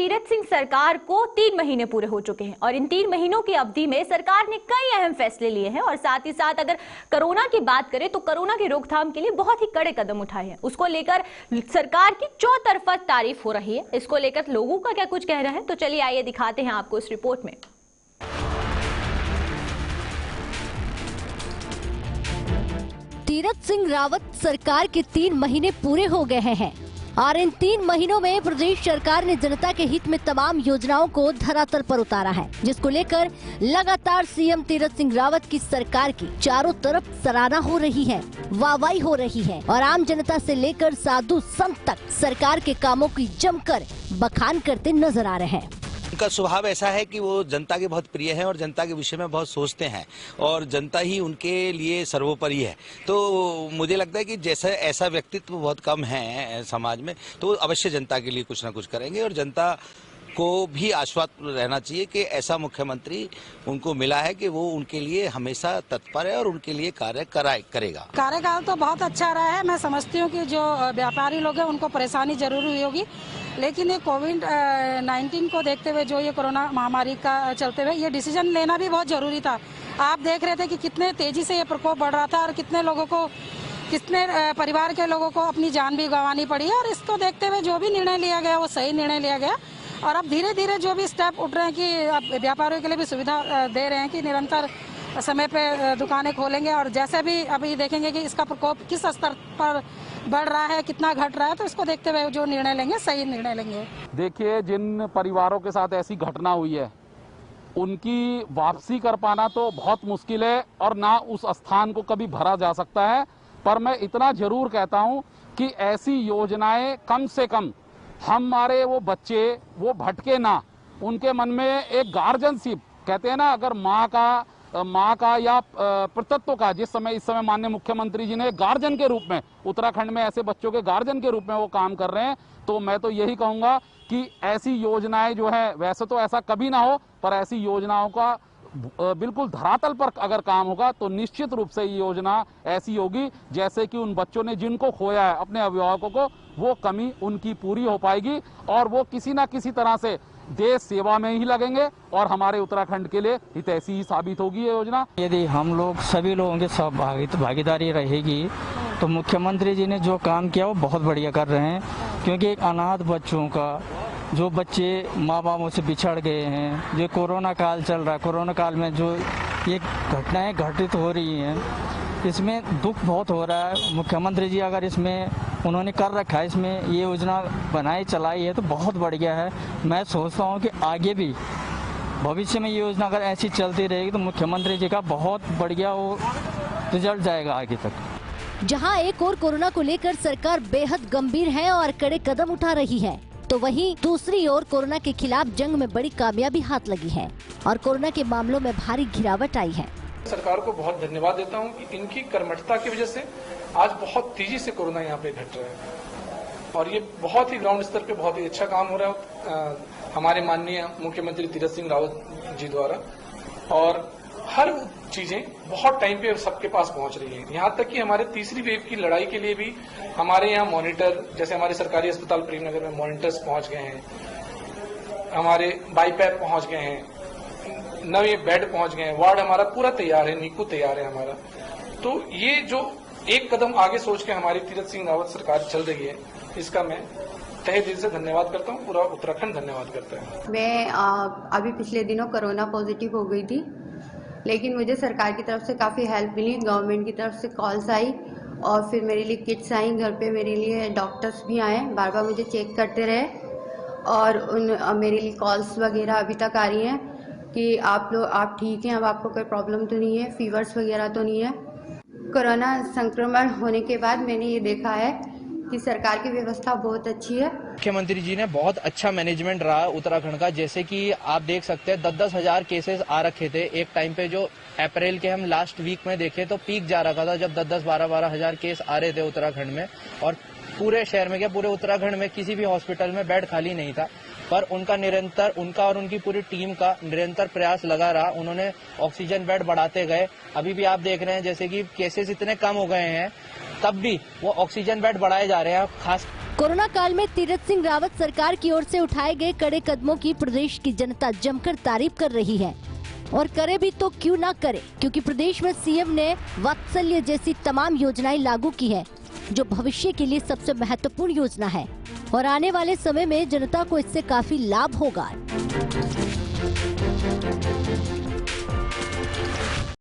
तीरथ सिंह सरकार को 3 महीने पूरे हो चुके हैं और इन 3 महीनों की अवधि में सरकार ने कई अहम फैसले लिए हैं और साथ ही साथ अगर कोरोना की बात करें तो कोरोना की रोकथाम के लिए बहुत ही कड़े कदम उठाए हैं। उसको लेकर सरकार की चौतरफा तारीफ हो रही है। इसको लेकर लोगों का क्या कुछ कहना है, तो चलिए आइए दिखाते हैं आपको इस रिपोर्ट में। तीरथ सिंह रावत सरकार के 3 महीने पूरे हो गए हैं और इन 3 महीनों में प्रदेश सरकार ने जनता के हित में तमाम योजनाओं को धरातल पर उतारा है, जिसको लेकर लगातार सीएम तीरथ सिंह रावत की सरकार की चारों तरफ सराहना हो रही है, वाहवाही हो रही है और आम जनता से लेकर साधु संत तक सरकार के कामों की जमकर बखान करते नजर आ रहे हैं। उनका स्वभाव ऐसा है कि वो जनता के बहुत प्रिय हैं और जनता के विषय में बहुत सोचते हैं और जनता ही उनके लिए सर्वोपरि है। तो मुझे लगता है कि जैसा ऐसा व्यक्तित्व बहुत कम है समाज में, तो अवश्य जनता के लिए कुछ ना कुछ करेंगे और जनता को भी आश्वस्त रहना चाहिए कि ऐसा मुख्यमंत्री उनको मिला है कि वो उनके लिए हमेशा तत्पर है और उनके लिए कार्य करेगा। कार्यकाल तो बहुत अच्छा रहा है। मैं समझती हूँ कि जो व्यापारी लोग हैं उनको परेशानी जरूर हुई होगी, लेकिन ये कोविड-19 को देखते हुए, जो ये कोरोना महामारी का चलते हुए ये डिसीजन लेना भी बहुत जरूरी था। आप देख रहे थे कि कितने तेजी से ये प्रकोप बढ़ रहा था और कितने परिवार के लोगों को अपनी जान भी गंवानी पड़ी है और इसको देखते हुए जो भी निर्णय लिया गया वो सही निर्णय लिया गया। और अब धीरे धीरे जो भी स्टेप उठ रहे हैं कि अब व्यापारियों के लिए भी सुविधा दे रहे हैं कि निरंतर समय पे दुकानें खोलेंगे और जैसे भी अभी देखेंगे कि इसका प्रकोप किस स्तर पर बढ़ रहा है, कितना घट रहा है, तो इसको देखते हुए जो निर्णय लेंगे सही निर्णय लेंगे। देखिए, जिन परिवारों के साथ ऐसी घटना हुई है उनकी वापसी कर पाना तो बहुत मुश्किल है और ना उस स्थान को कभी भरा जा सकता है। पर मैं इतना जरूर कहता हूं कि ऐसी योजनाएं कम से कम हमारे वो बच्चे वो भटके ना, उनके मन में एक गार्जियनशिप, कहते हैं ना, अगर माँ का या पितृत्व का, इस समय माननीय मुख्यमंत्री जी ने गार्जियन के रूप में उत्तराखंड में ऐसे बच्चों के गार्जियन के रूप में वो काम कर रहे हैं, तो मैं तो यही कहूंगा कि ऐसी योजनाएं जो है, वैसे तो ऐसा कभी ना हो, पर ऐसी योजनाओं का बिल्कुल धरातल पर अगर काम होगा तो निश्चित रूप से ये योजना ऐसी होगी जैसे कि उन बच्चों ने जिनको खोया है अपने अभिभावकों को, वो कमी उनकी पूरी हो पाएगी और वो किसी ना किसी तरह से देश सेवा में ही लगेंगे और हमारे उत्तराखंड के लिए हितैषी ही साबित होगी ये योजना। यदि हम लोग सभी लोगों की भागीदारी रहेगी तो मुख्यमंत्री जी ने जो काम किया वो बहुत बढ़िया कर रहे हैं, क्योंकि एक अनाथ बच्चों का, जो बच्चे माँ बापों से बिछड़ गए हैं, जो कोरोना काल चल रहा है, कोरोना काल में जो ये घटनाएं घटित हो रही हैं, इसमें दुख बहुत हो रहा है। मुख्यमंत्री जी अगर इसमें उन्होंने कर रखा है, इसमें ये योजना बनाई चलाई है तो बहुत बढ़िया है। मैं सोचता हूँ कि आगे भी भविष्य में ये योजना अगर ऐसी चलती रहेगी तो मुख्यमंत्री जी का बहुत बढ़िया वो रिजल्ट जाएगा आगे तक। जहां एक और कोरोना को लेकर सरकार बेहद गंभीर है और कड़े कदम उठा रही है, तो वहीं दूसरी ओर कोरोना के खिलाफ जंग में बड़ी कामयाबी हाथ लगी है और कोरोना के मामलों में भारी गिरावट आई है। सरकार को बहुत धन्यवाद देता हूं कि इनकी कर्मठता की वजह से आज बहुत तेजी से कोरोना यहाँ पे घट रहा है और ये बहुत ही ग्राउंड स्तर पे बहुत ही अच्छा काम हो रहा है हमारे माननीय मुख्यमंत्री तीरथ सिंह रावत जी द्वारा, और हर चीजें बहुत टाइम पे सबके पास पहुंच रही है। यहाँ तक कि हमारे तीसरी वेव की लड़ाई के लिए भी हमारे यहाँ मॉनिटर, जैसे हमारे सरकारी अस्पताल प्रेमनगर में मॉनिटर्स पहुंच गए हैं, हमारे बाईपैप पहुंच गए हैं, नए बेड पहुंच गए हैं, वार्ड हमारा पूरा तैयार है, नीकू तैयार है हमारा। तो ये जो एक कदम आगे सोच के हमारी तीरथ सिंह रावत सरकार चल रही है, इसका मैं तहे दिल से धन्यवाद करता हूँ, पूरा उत्तराखंड धन्यवाद करता है। मैं अभी पिछले दिनों कोरोना पॉजिटिव हो गई थी, लेकिन मुझे सरकार की तरफ से काफ़ी हेल्प मिली। गवर्नमेंट की तरफ से कॉल्स आई और फिर मेरे लिए किट्स आई, घर पे मेरे लिए डॉक्टर्स भी आए, बार बार मुझे चेक करते रहे और मेरे लिए कॉल्स वगैरह अभी तक आ रही हैं कि आप ठीक हैं, अब आपको कोई प्रॉब्लम तो नहीं है, फीवर्स वगैरह तो नहीं है। कोरोना संक्रमण होने के बाद मैंने ये देखा है कि सरकार की व्यवस्था बहुत अच्छी है। मुख्यमंत्री जी ने बहुत अच्छा मैनेजमेंट रहा उत्तराखंड का, जैसे कि आप देख सकते हैं 10-10 हजार केसेस आ रखे थे एक टाइम पे, जो अप्रैल के हम लास्ट वीक में देखे तो पीक जा रखा था जब 10-10, 12-12 हजार केस आ रहे थे उत्तराखंड में और पूरे शहर में क्या पूरे उत्तराखंड में किसी भी हॉस्पिटल में बेड खाली नहीं था। पर उनका और उनकी पूरी टीम का निरंतर प्रयास लगा रहा, उन्होंने ऑक्सीजन बेड बढ़ाते गए। अभी भी आप देख रहे हैं जैसे कि केसेस इतने कम हो गए हैं तब भी वो ऑक्सीजन बेड बढ़ाए जा रहे हैं। खास कोरोना काल में तीरथ सिंह रावत सरकार की ओर से उठाए गए कड़े कदमों की प्रदेश की जनता जमकर तारीफ कर रही है और करे भी तो क्यों ना करे, क्योंकि प्रदेश में सीएम ने वात्सल्य जैसी तमाम योजनाएं लागू की है जो भविष्य के लिए सबसे महत्वपूर्ण योजना है और आने वाले समय में जनता को इससे काफी लाभ होगा।